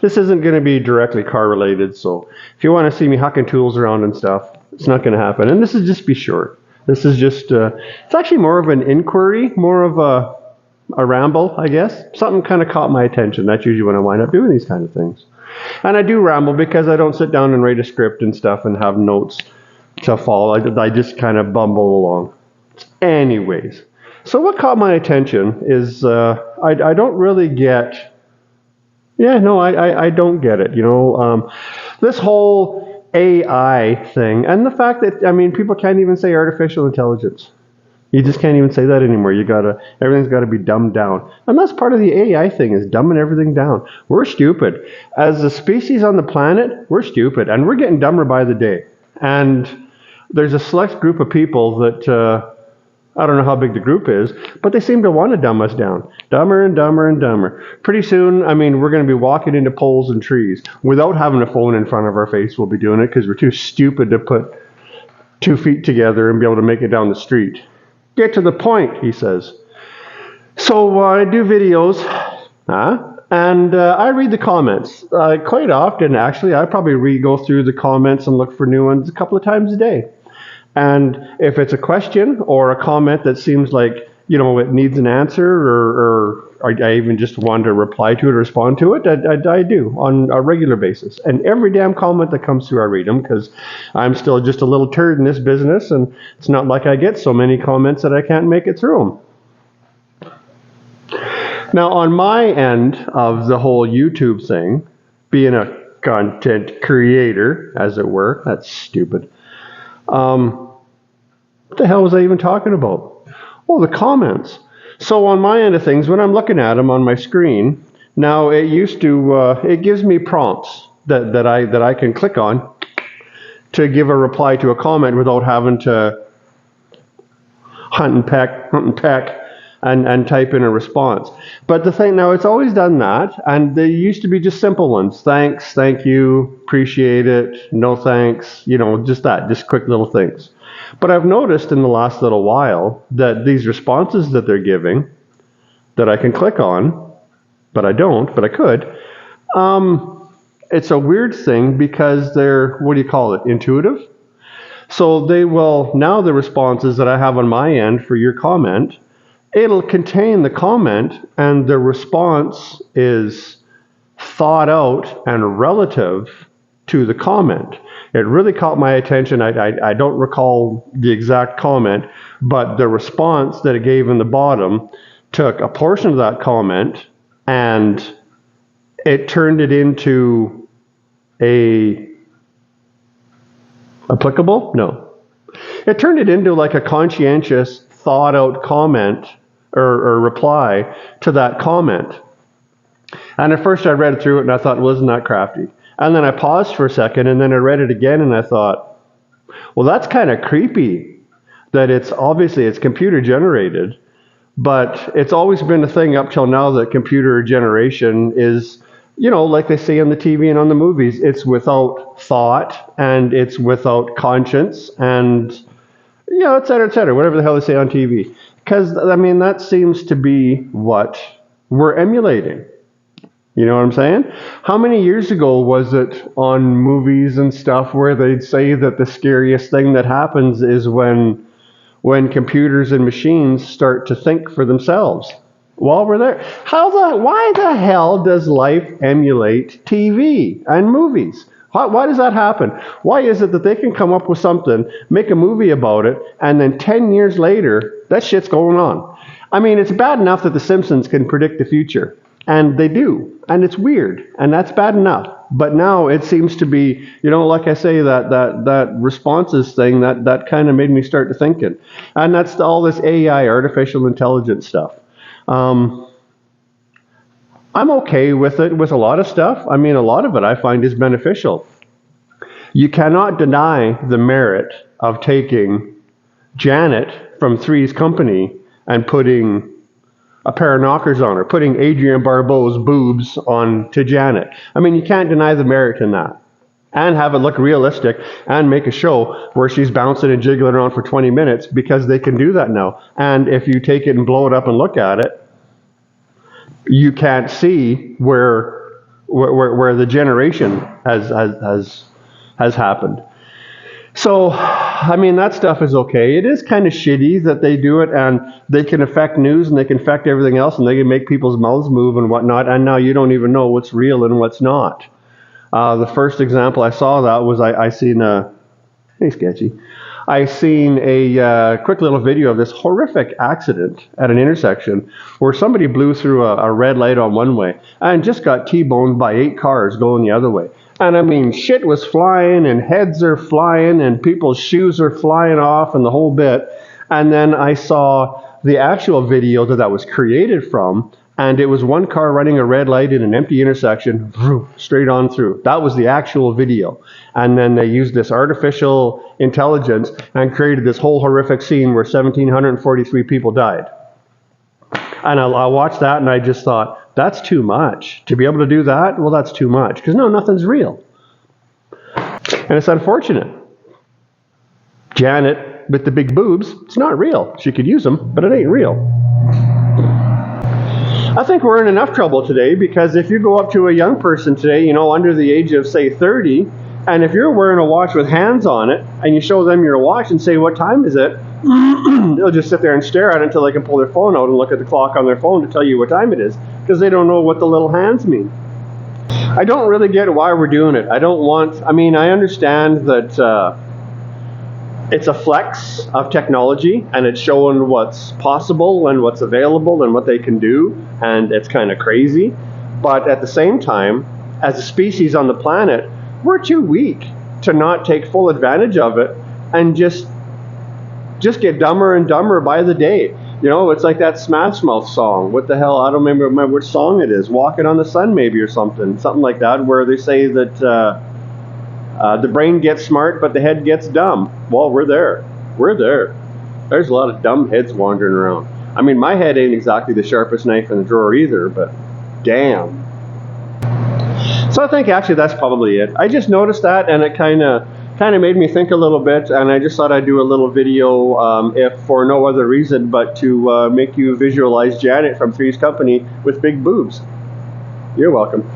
this isn't going to be directly car related. So if you want to see me hucking tools around and stuff, it's not going to happen. And this is just be short. This is just, it's actually more of an inquiry, more of a ramble, I guess. Something kind of caught my attention. That's usually when I wind up doing these kind of things. And I do ramble because I don't sit down and write a script and stuff and have notes to follow. I just kind of bumble along. Anyways, so what caught my attention is I don't really get, I don't get it. This whole AI thing and the fact that, people can't even say artificial intelligence. You just can't even say that anymore. Everything's got to be dumbed down. And that's part of the AI thing, is dumbing everything down. We're stupid. As a species on the planet, we're stupid. And we're getting dumber by the day. And there's a select group of people that, I don't know how big the group is, but they seem to want to dumb us down. Dumber and dumber and dumber. Pretty soon, we're going to be walking into poles and trees. Without having a phone in front of our face, we'll be doing it because we're too stupid to put 2 feet together and be able to make it down the street. Get to the point, he says. So I do videos, and I read the comments. Quite often, actually, I probably go through the comments and look for new ones a couple of times a day. And if it's a question or a comment that seems like, it needs an answer, or I even just want to reply to it or respond to it, I do on a regular basis. And every damn comment that comes through, I read them, because I'm still just a little turd in this business, and it's not like I get so many comments that I can't make it through them. Now, on my end of the whole YouTube thing, being a content creator, as it were, that's stupid. What the hell was I even talking about? Oh, the comments. So on my end of things, when I'm looking at them on my screen, now it used to, it gives me prompts that I can click on to give a reply to a comment without having to hunt and peck, and type in a response. But the thing, now it's always done that, and they used to be just simple ones. Thanks, thank you, appreciate it, no thanks, just quick little things. But I've noticed in the last little while that these responses that they're giving, that I can click on, but I don't, but I could, it's a weird thing because they're, intuitive? So they will, now the responses that I have on my end for your comment, it'll contain the comment, and the response is thought out and relative to the comment. It really caught my attention. I don't recall the exact comment, but the response that it gave in the bottom took a portion of that comment and it turned it into applicable? No. It turned it into like a conscientious, thought out comment or reply to that comment. And at first I read through it and I thought, well, isn't that crafty? And then I paused for a second and then I read it again and I thought, well, that's kind of creepy that it's computer generated, but it's always been a thing up till now that computer generation is, like they say on the TV and on the movies, it's without thought and it's without conscience and, et cetera, whatever the hell they say on TV. Because, that seems to be what we're emulating. You know what I'm saying? How many years ago was it on movies and stuff where they'd say that the scariest thing that happens is when computers and machines start to think for themselves? While we're there, why the hell does life emulate TV and movies? Why does that happen? Why is it that they can come up with something, make a movie about it, and then 10 years later, that shit's going on? It's bad enough that The Simpsons can predict the future. And they do. And it's weird. And that's bad enough. But now it seems to be, like I say, that responses thing, that kind of made me start to thinking. And that's all this AI, artificial intelligence stuff. I'm okay with it, with a lot of stuff. A lot of it I find is beneficial. You cannot deny the merit of taking Janet from Three's Company and putting a pair of knockers on her, putting Adrienne Barbeau's boobs on to Janet. You can't deny the merit in that. And have it look realistic and make a show where she's bouncing and jiggling around for 20 minutes because they can do that now. And if you take it and blow it up and look at it, you can't see where where the generation has happened. So, I mean, that stuff is okay. It is kind of shitty that they do it, and they can affect news and they can affect everything else, and they can make people's mouths move and whatnot, and now you don't even know what's real and what's not. The first example I saw that was I seen a, hey sketchy, I seen a quick little video of this horrific accident at an intersection where somebody blew through a red light on one way and just got T-boned by 8 cars going the other way. And I mean, shit was flying and heads are flying and people's shoes are flying off and the whole bit. And then I saw the actual video that was created from, and it was one car running a red light in an empty intersection, straight on through. That was the actual video. And then they used this artificial intelligence and created this whole horrific scene where 1,743 people died. And I watched that and I just thought, that's too much. To be able to do that, well, that's too much. Because no, nothing's real. And it's unfortunate. Janet with the big boobs, it's not real. She could use them, but it ain't real. I think we're in enough trouble today, because if you go up to a young person today, under the age of, say, 30, and if you're wearing a watch with hands on it, and you show them your watch and say, what time is it? They'll just sit there and stare at it until they can pull their phone out and look at the clock on their phone to tell you what time it is, because they don't know what the little hands mean. I don't really get why we're doing it. I understand that it's a flex of technology, and it's showing what's possible and what's available and what they can do, and it's kind of crazy. But at the same time, as a species on the planet, we're too weak to not take full advantage of it and just get dumber and dumber by the day. It's like that Smash Mouth song. What the hell? I don't remember which song it is. Walking on the Sun, maybe, or something like that, where they say that the brain gets smart, but the head gets dumb. Well, we're there. There's a lot of dumb heads wandering around. I mean, my head ain't exactly the sharpest knife in the drawer either, but damn. So I think actually that's probably it. I just noticed that, and it kind of made me think a little bit, and I just thought I'd do a little video, if for no other reason but to make you visualize Janet from Three's Company with big boobs. You're welcome.